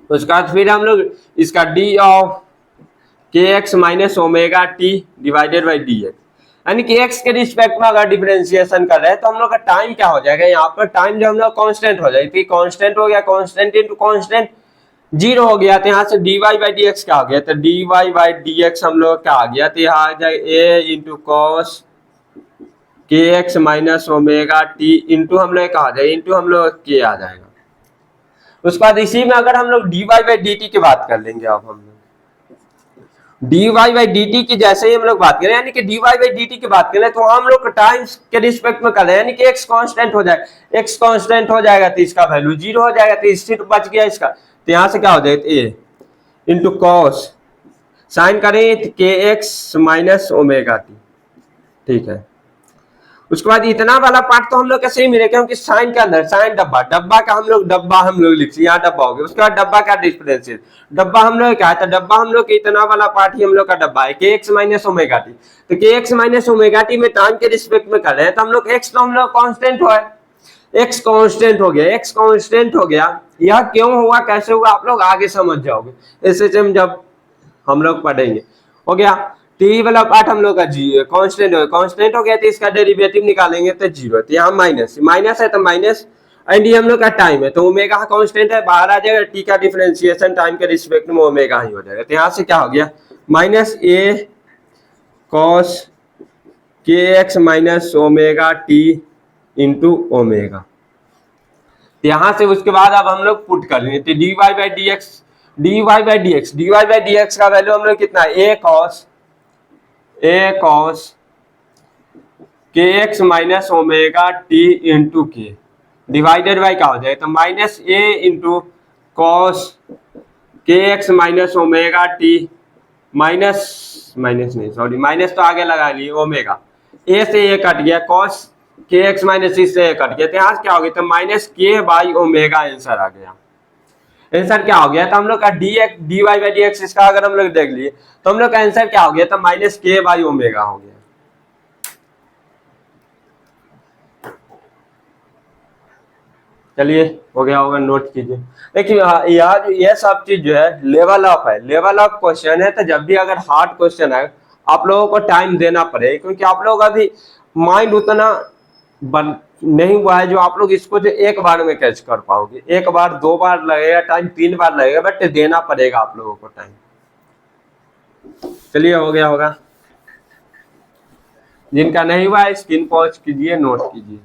उसके बाद फिर हम लोग इसका d of kx minus omega T divided by dx, यानी कि x के रिस्पेक्ट में अगर डिफरेंशिएशन कर रहे हैं तो हम लोग का टाइम क्या हो जाएगा, यहाँ पर टाइम जो हम लोग कांस्टेंट हो जाएगी, कांस्टेंट हो गया, कांस्टेंट इनटू कांस्टेंट 0 हो गया, तो यहाँ से dy बाई dx क्या हो गया, तो dy बाई dx हम लोग क्या आ गया, तो यहाँ आ जाएगा a into cos kx minus omega t into हम लोग क्या आ जाएगा, इंटू हम लोग k आ जाएगा, उसके बाद इसी में अगर हम लोग dy बाई dt की बात कर लेंगे, अब हम लोग d Y by D t की जैसे ही हम लोग बात करें, यानी कि d Y by D t की बात करें तो हम लोग टाइम्स के रिस्पेक्ट में कर रहे हैं, यानी कि एक्स कांस्टेंट हो जाएगा, एक्स कांस्टेंट हो जाएगा तो इसका वैल्यू 0 हो जाएगा, तो इससे तो बच गया इसका, तो यहां से क्या हो जाएगा ए इंटू कॉस, साइन करें के एक्स माइनस ओमेगा टी, ठीक है। उसके बाद इतना वाला पार्ट तो हम लोग कैसे ही मिले, क्योंकि साइन के अंदर साइन डब्बा, डब्बा का हम लोग लिख यहाँ डब्बा हो गया, उसके बाद डब्बा का डिफरेंशियल, डब्बा हम लोग क्या है, तो डब्बा हम लोग इतना वाला पार्ट ही हम लोग का डब्बा है के एक्स माइनस ओमेगा टी, तो के एक्स माइनस ओमेगा टी में टाइम के रिस्पेक्ट में कर रहे हैं, तो हम लोग एक्स तो हम लोग कॉन्स्टेंट हुआ है, एक्स कांस्टेंट हो गया, एक्स कांस्टेंट हो गया, यह क्यों हुआ कैसे हुआ आप लोग आगे समझ जाओगे, एसएचएम जब हम लोग पढ़ेंगे। हो गया, टी वाला पार्ट हम लोग का जी कांस्टेंट हो गया, तो इसका डेरिवेटिव निकालेंगे तो 0, तो यहाँ माइनस माइनस है तो माइनस, एंड ये हम लोग का टाइम है तो ओमेगा कांस्टेंट है, बाहर आ जाएगा, टी का डिफरेंशिएशन टाइम के रिस्पेक्ट में ओमेगा ही हो जाएगा, तो यहाँ से क्या हो गया माइनस ए cos k x minus omega t into omega. यहां से उसके बाद अब हम लोग पुट कर लेंगे, तो D Y by D x, d Y by D x, d Y by D x का वैल्यू हम लोग कितना है a cos k x minus omega t into k, divided by क्या हो जाएगा, तो minus a into cos k x minus omega t, minus minus नहीं सॉरी माइनस तो आगे लगा लिए, ओमेगा ए से ए कट गया, कॉस के एक्स माइनस से कट गया, तो यहाँ क्या हो गया, तो माइनस के बाई ओमेगा आंसर आ गया। आंसर क्या हो गया, तो हम लोग का d x d Y by D x इसका अगर हम लोग देख लिए तो हम लोग का आंसर क्या हो गया, तो माइनस के बाई ओमेगा हो गया। चलिए हो गया होगा, नोट कीजिए। देखिए यार ये सब चीज जो है लेवल अप है, लेवल अप क्वेश्चन है, तो जब भी अगर हार्ड क्वेश्चन है आप लोगों को टाइम देना पड़ेगा, क्योंकि आप लोग अभी माइंड उतना नहीं हुआ है जो आप लोग इसको जो एक बार में कैच कर पाओगे, एक बार दो बार लगेगा टाइम, 3 बार लगेगा, बट देना पड़ेगा आप लोगों को टाइम। चलिए हो गया होगा, जिनका नहीं हुआ है स्क्रीन पॉज कीजिए, नोट कीजिए।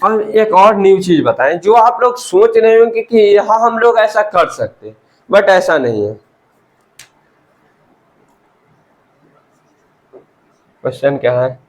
और एक और न्यू चीज बताएं, जो आप लोग सोच रहे होंगे कि यहाँ हम लोग ऐसा कर सकते, बट ऐसा नहीं है। क्वेश्चन क्या है,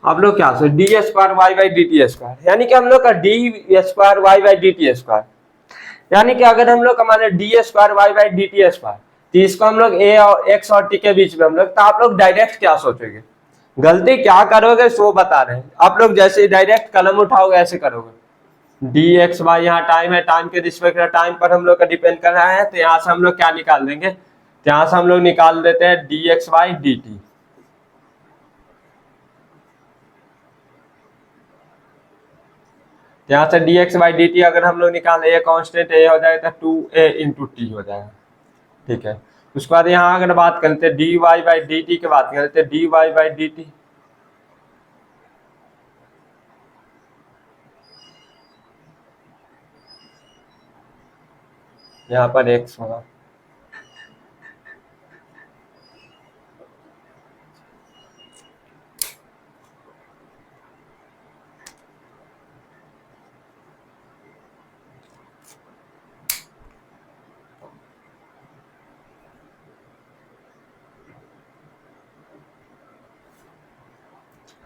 आप लोग क्या सोच, d square y by D t square, यानी कि हम लोग का d square y by D t square, यानी कि अगर हम लोग का माने d square y by D t square, तो इसको हम लोग ए और एक्स और टी के बीच में हम लोग, तो आप लोग डायरेक्ट क्या सोचोगे, गलती क्या करोगे सो बता रहे हैं आप लोग, जैसे डायरेक्ट कलम उठाओगे ऐसे करोगे, डी एक्स वाई, यहाँ टाइम है, टाइम के रिस्पेक्ट टाइम पर हम लोग का डिपेंड कर रहा है, तो यहाँ से हम लोग क्या निकाल देंगे, तो यहाँ से हम लोग निकाल देते हैं d x y d t, यहाँ से d x by D t अगर हम लोग निकाले, ए कॉन्स्टेंट ए हो जाएगा तो 2a इंटू टी हो जाएगा, ठीक है। उसके बाद यहाँ अगर बात करते हैं d Y by D t की बात करते हैं, d Y by D t, यहाँ पर एक्स होगा,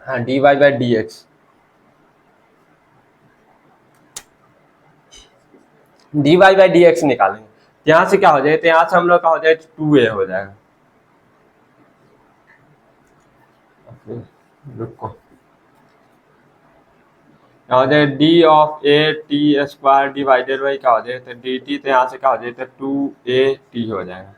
हाँ d Y by D x, d Y by D x निकालेंगे, यहाँ से क्या हो जाएगा, तो यहाँ से हम लोग का हो जाएगा 2a हो जाएगा, रुको क्या हो जाएगा, D of A T square divided by क्या हो जाएगा, तो डी टी, तो यहाँ से क्या हो जाएगा, तो 2a टी हो जाएगा।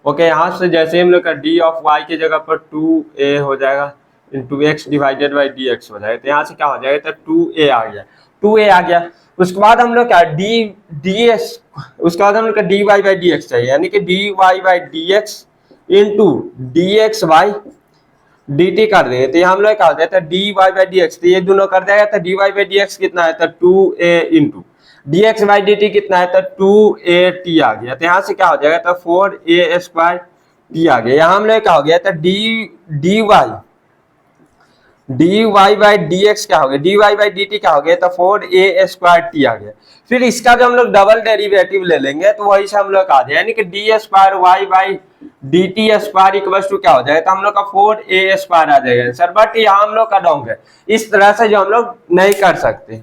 ओके यहाँ से जैसे हम लोग का डी ऑफ वाई की जगह पर 2a हो जाएगा into x divided by D x हो जाएगा, तो यहाँ से क्या हो जाएगा, तो 2a आ गया, 2a आ गया। उसके बाद हम लोग क्या ds, उसके बाद हम लोग का dy बाई dx चाहिए, यानी कि dy by dx into dx by dt कर देंगे। तो हम लोग क्या हो जाता है dy बाई dx, तो ये दोनों कर देगा तो dy बाई dx कितना है तो 2a into dx by dt कितना है तो 2at आ गया। तो यहाँ से क्या हो जाएगा तो 4a स्क्वायर t आ गया। यहाँ हम लोग क्या हो गया तो dy बाई dx क्या हो गया, dy बाई dt क्या हो गया तो 4a स्क्वायर t आ गया। फिर इसका जो हम लोग डबल डेरिवेटिव ले लेंगे तो वही से हम लोग आ जाए, यानी कि d square y by D t square equal to क्या हो जाएगा तो हम लोग का 4a स्क्वायर आ जाएगा सर। बट यहाँ हम लोग का डोंग है, इस तरह से जो हम लोग नहीं कर सकते,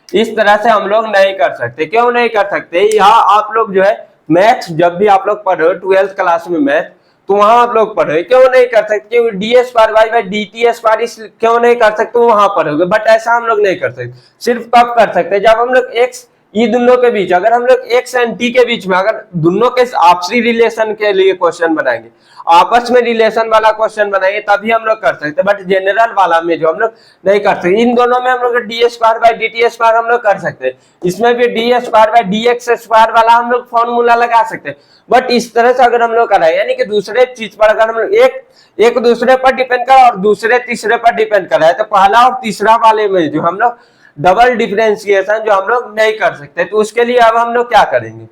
इस तरह से हम लोग नहीं कर सकते। क्यों नहीं कर सकते, यहाँ आप लोग जो है मैथ्स जब भी आप लोग पढ़ो 12th क्लास में मैथ, तो वहां आप लोग पढ़ोगे, क्यों नहीं कर सकते, क्योंकि d square y by D t square क्यों नहीं कर सकते, वहां पढ़ोगे। बट ऐसा हम लोग नहीं कर सकते, सिर्फ कब कर सकते जब हम लोग एक्स ये दोनों के बीच, अगर हम लोग एक्स एंड टी के बीच में अगर दोनों के आपसी रिलेशन के लिए क्वेश्चन बनाएंगे, आपस में रिलेशन वाला क्वेश्चन बनाएंगे तभी हम लोग कर सकते। बट जनरल वाला में जो हम लोग नहीं कर सकते। इन दोनों में हम लोग d square by D t square हम लोग कर सकते हैं, इसमें भी D square by D x square वाला हम लोग फॉर्मूला लगा सकते हैं। बट इस तरह से अगर हम लोग कराए, यानी कि दूसरे चीज पर अगर हम लोग एक दूसरे पर डिपेंड करा और दूसरे तीसरे पर डिपेंड करा है, तो पहला और तीसरा वाले में जो हम लोग डबल डिफरेंशिएशन जो हम लोग नहीं कर सकते, तो उसके लिए अब हम लोग क्या करेंगे,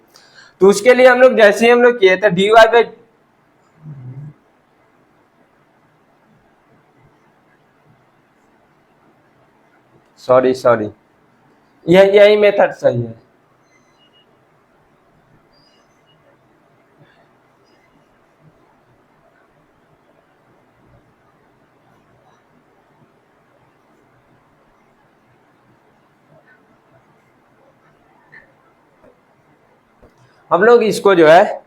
तो उसके लिए हम लोग जैसे ही हम लोग किए थे डी वाई बाई, सॉरी यही मेथड सही है। हम लोग इसको जो है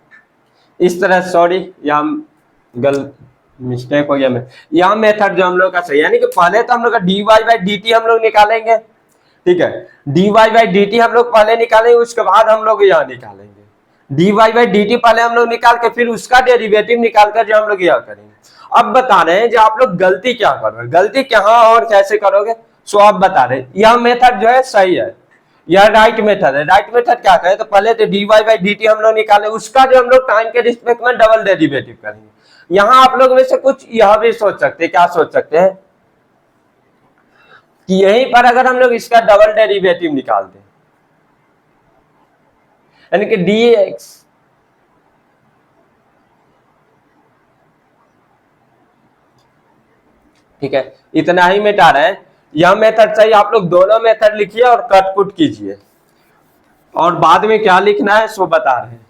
इस तरह, सॉरी यहाँ गलत मिस्टेक हो गया, मैं यहाँ मेथड जो हम लोग का सही है, यानी कि पहले तो हम लोग का D Y by D t हम लोग निकालेंगे, ठीक है, D Y by D t हम लोग पहले निकालेंगे, उसके बाद हम लोग यहाँ निकालेंगे d Y by D t, पहले हम लोग निकाल के फिर उसका डेरिवेटिव निकाल कर जो हम लोग यहाँ करेंगे। अब बता रहे हैं जो आप लोग गलती क्या करोगे, गलती कहाँ और कैसे करोगे, सो आप बता रहे हैं यह मेथड जो है सही है, यह राइट मेथड है। राइट मेथड क्या करें तो पहले तो D Y by D t हम लोग निकाले, उसका जो हम लोग टाइम के रिस्पेक्ट में डबल डेरिवेटिव करेंगे। यहां आप लोग में से कुछ यह भी सोच सकते हैं, क्या सोच सकते हैं कि यहीं पर अगर हम लोग इसका डबल डेरिवेटिव निकाल दें, यानी कि डी एक्स, ठीक है, इतना ही मिटा रहे हैं। यह मेथड सही, आप लोग दोनों मेथड लिखिए और कट पुट कीजिए, और बाद में क्या लिखना है सो बता रहे हैं,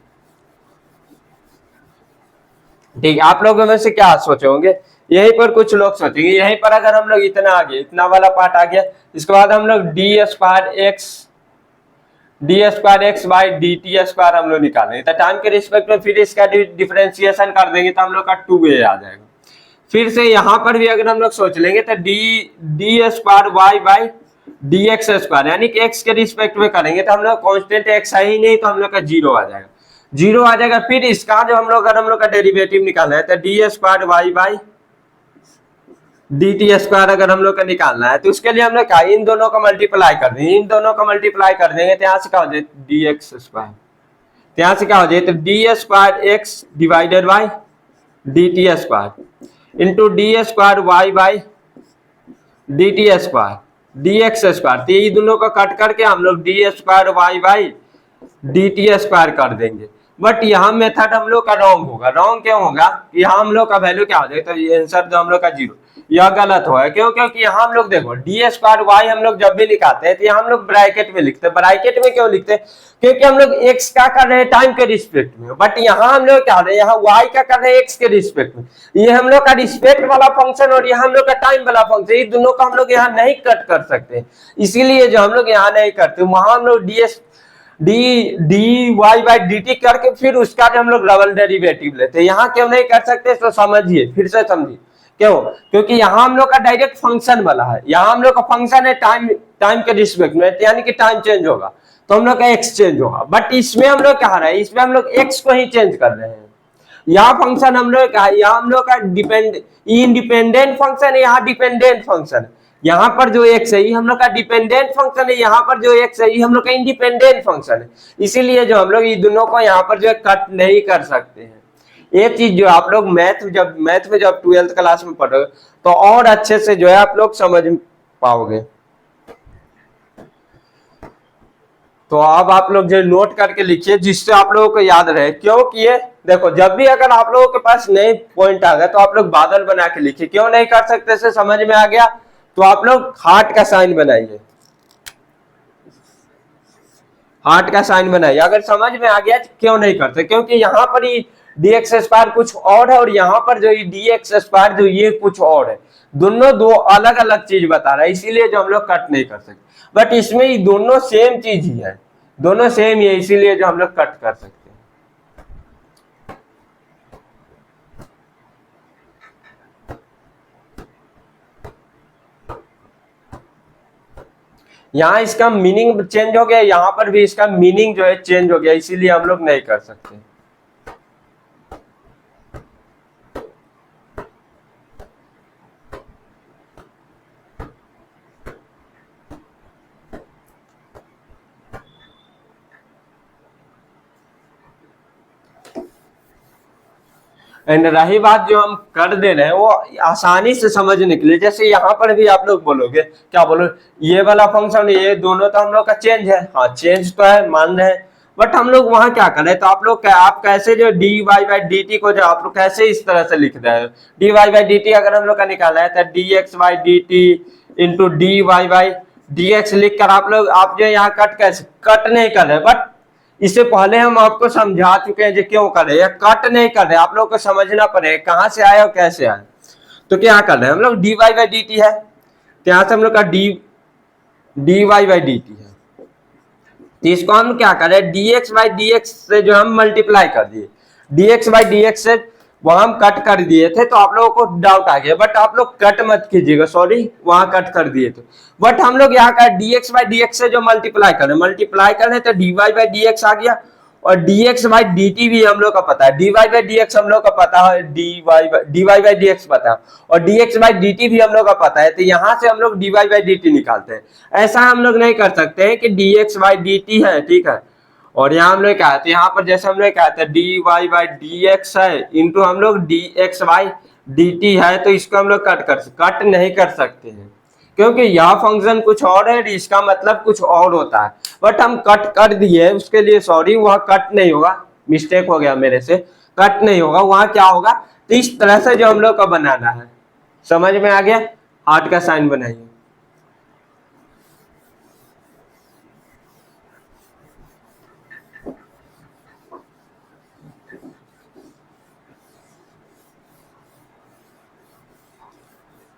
ठीक है। आप लोगों में से क्या सोचे होंगे, यहीं पर कुछ लोग सोचेंगे यहीं पर अगर हम लोग इतना आ गए, इतना वाला पार्ट आ गया, इसके बाद हम लोग d square x by D t square हम लोग निकालेंगे, तो टाइम के रिस्पेक्ट में फिर इसका डिफरेंशिएशन कर देंगे तो हम लोग का 2a आ जाएगा। फिर से यहाँ पर भी अगर हम लोग सोच लेंगे तो d square y by D x square, यानी कि एक्स के रिस्पेक्ट में करेंगे तो हम लोग कॉन्स्टेंट एक्स है ही नहीं, तो हम लोग का 0 आ जाएगा, 0 आ जाएगा। फिर इसका जो हम लोग अगर हम लोग का डेरिवेटिव निकालना है तो d square y by D t square अगर हम लोग का निकालना है, तो उसके लिए हम लोग क्या इन दोनों का मल्टीप्लाई कर देंगे, इन दोनों का मल्टीप्लाई कर देंगे तो यहाँ से क्या हो जाए डी एक्स स्क्वायर, तो यहाँ से क्या हो जाए तो d square x divided by D t square into d square y by D t square d x square, तो ये दोनों का कट करके हम लोग d square y by D t square कर देंगे। बट यहाँ मेथड हम लोग का रॉन्ग होगा। रॉन्ग क्यों होगा, यहाँ हम लोग का वैल्यू क्या हो जाएगा, तो ये आंसर जो हम लोग का 0, यह गलत होगा। क्यों, क्योंकि यहाँ हम लोग देखो डी स्क्वायर वाई हम लोग जब भी लिखाते हैं तो यहाँ हम लोग ब्रैकेट में लिखते हैं। ब्रैकेट में क्यों लिखते हैं, क्योंकि हम लोग एक्स का कर रहे हैं टाइम के रिस्पेक्ट में, बट यहाँ हम लोग क्या रहे हैं, यहाँ वाई का कर रहे हैं एक्स के रिस्पेक्ट में। ये हम लोग का रिस्पेक्ट वाला फंक्शन और यहाँ हम लोग का टाइम वाला फंक्शन, ये दोनों का हम लोग यहाँ नहीं कट कर सकते, इसीलिए जो हम लोग यहाँ नहीं करते, वहां हम लोग d Y by D t करके फिर उसका जो हम लोग डबल डेरिवेटिव लेते हैं। यहाँ क्यों नहीं कर सकते तो समझिए, फिर से समझिए क्यों, क्योंकि यहाँ हम लोग का डायरेक्ट फंक्शन वाला है, यहाँ हम लोग का फंक्शन है टाइम के रिस्पेक्ट में, यानी कि टाइम चेंज होगा तो हम लोग का एक्स चेंज होगा। बट इसमें हम लोग क्या रहे हैं, इसमें हम लोग एक्स को ही चेंज कर रहे हैं। यहाँ फंक्शन हम लोग का, यहाँ हम लोग का इंडिपेंडेंट फंक्शन है, यहाँ डिपेंडेंट फंक्शन है, यहाँ पर जो एक्स है ये हम लोग का डिपेंडेंट फंक्शन है, यहाँ पर जो एक्स है ये हम लोग का इंडिपेंडेंट फंक्शन है, इसीलिए जो हम लोग ये दोनों को यहाँ पर जो है कट नहीं कर सकते हैं। ये चीज जो आप लोग मैथ में जब 12th क्लास में पढ़ोगे तो और अच्छे से जो है आप लोग समझ पाओगे। तो अब आप लोग जो नोट करके लिखिए जिससे आप लोगों को याद रहे, क्यों किए देखो जब भी अगर आप लोगों के पास नए पॉइंट आ गए तो आप लोग बादल बना के लिखिए। क्यों नहीं कर सकते से समझ में आ गया तो आप लोग हार्ट का साइन बनाइए, हार्ट का साइन बनाइए। अगर समझ में आ गया क्यों नहीं करते, क्योंकि यहाँ पर ही dx स्क्वायर कुछ और है और यहाँ पर जो dx स्क्वायर जो ये कुछ और है, दोनों दो अलग अलग चीज बता रहा है, इसीलिए जो हम लोग कट नहीं कर सकते। बट इसमें ये दोनों सेम चीज ही है, दोनों सेम ही है, इसीलिए जो हम लोग कट कर सकते हैं। यहाँ इसका मीनिंग चेंज हो गया, यहाँ पर भी इसका मीनिंग जो है चेंज हो गया, इसीलिए हम लोग नहीं कर सकते। एंड रही बात जो हम कर दे रहे हैं वो आसानी से समझने के लिए, जैसे यहाँ पर भी आप लोग बोलोगे क्या बोलो, ये वाला फंक्शन ये दोनों तो हम लोग का चेंज है, हाँ चेंज तो है मान रहे हैं, बट हम लोग वहां क्या करें, तो आप लोग आप कैसे जो d Y by D t को जो आप लोग कैसे इस तरह से लिख रहे हैं, d Y by D t अगर हम लोग का निकाला है तो d x by D t into d Y by D x लिख कर आप लोग आप जो यहाँ कट कैसे कट नहीं कर रहे, बट इससे पहले हम आपको समझा चुके हैं जो क्यों कर रहे हैं, कट नहीं कर रहे, आप लोग को समझना पड़ेगा कहां से आए और कैसे आए। तो क्या कर रहे हैं हम लोग, d Y by D t है तो यहां से हम लोग का D Y by D t है, तो इसको हम क्या करें d x by D x से जो हम मल्टीप्लाई कर दिए, d x by D x से वहां हम कट कर दिए थे, तो आप लोगों को डाउट आ गया, बट आप लोग कट मत कीजिएगा, सॉरी वहां कट कर दिए थे, बट हम लोग यहाँ का dx बाई डी से जो मल्टीप्लाई करें तो dy बाई dx आ गया, और dx बाई dt भी हम लोग का पता है, dy बाई dx हम लोग का पता है, dy बाई dx पता है, और dx बाई dt भी हम लोग का पता है, तो यहाँ से हम लोग dy बाई dt निकालते हैं। ऐसा हम लोग नहीं कर सकते हैं कि dx बाई dt है, ठीक है, और यहाँ हम लोग क्या है, यहाँ पर जैसे हम लोग क्या है dy बाई dx है इंटू हम लोग dx बाई dt है, तो इसको हम लोग कट नहीं कर सकते हैं, क्योंकि यह फंक्शन कुछ और है, इसका मतलब कुछ और होता है, बट हम कट कर दिए उसके लिए सॉरी, वह कट नहीं होगा, मिस्टेक हो गया मेरे से, कट नहीं होगा, वहां क्या होगा, तो इस तरह से जो हम लोग का बनाना है, समझ में आ गया, हार्ट का साइन बनाइए।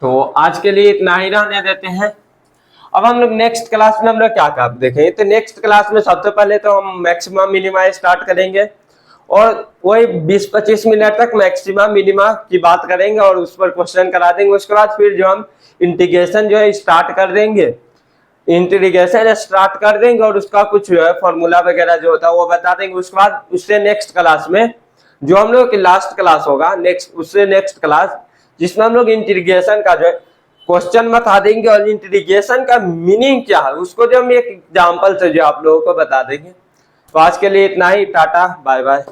तो आज के लिए इतना ही रहने देते हैं। अब हम लोग नेक्स्ट क्लास में हम लोग क्या क्या देखेंगे, तो नेक्स्ट क्लास में सबसे पहले तो हम मैक्सिमम मिनिमा स्टार्ट करेंगे और वही 20-25 मिनट तक मैक्सिमम मिनिमा की बात करेंगे और उस पर क्वेश्चन करा देंगे। उसके बाद फिर जो हम इंटीग्रेशन जो है स्टार्ट कर देंगे, इंटीग्रेशन स्टार्ट कर देंगे और उसका कुछ जो है फॉर्मूला वगैरह जो होता है वो बता देंगे। उसके बाद उससे नेक्स्ट क्लास में जो हम लोग की लास्ट क्लास होगा, उससे नेक्स्ट क्लास जिसमें हम लोग इंटीग्रेशन का जो है क्वेश्चन बता देंगे और इंटीग्रेशन का मीनिंग क्या है उसको जो हम एक एग्जांपल से जो आप लोगों को बता देंगे। तो आज के लिए इतना ही, टाटा बाय बाय।